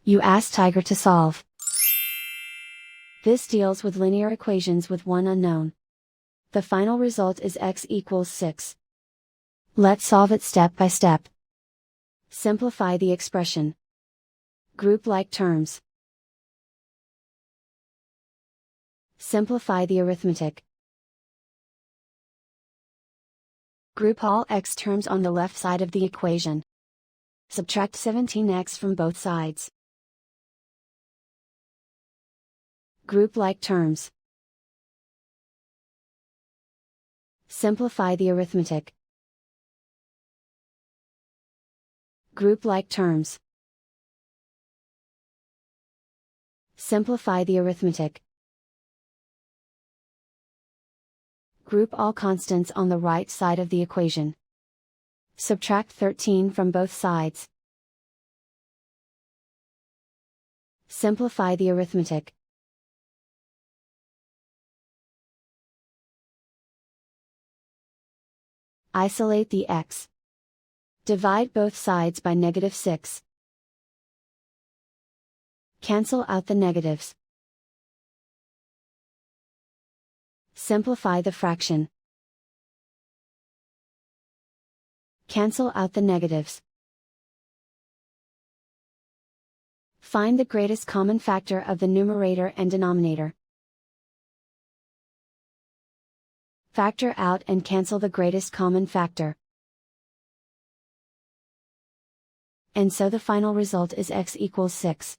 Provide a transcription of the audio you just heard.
You ask Tiger to solve. This deals with linear equations with one unknown. The final result is x equals 6. Let's solve it step by step. Simplify the expression. Group like terms. Simplify the arithmetic. Group all x terms on the left side of the equation. Subtract 17x from both sides. Group like terms. Simplify the arithmetic. Group like terms. Simplify the arithmetic. Group all constants on the right side of the equation. Subtract 13 from both sides. Simplify the arithmetic. Isolate the x. Divide both sides by -6. Cancel out the negatives. Simplify the fraction. Cancel out the negatives. Find the greatest common factor of the numerator and denominator. Factor out and cancel the greatest common factor. And so the final result is x equals 6.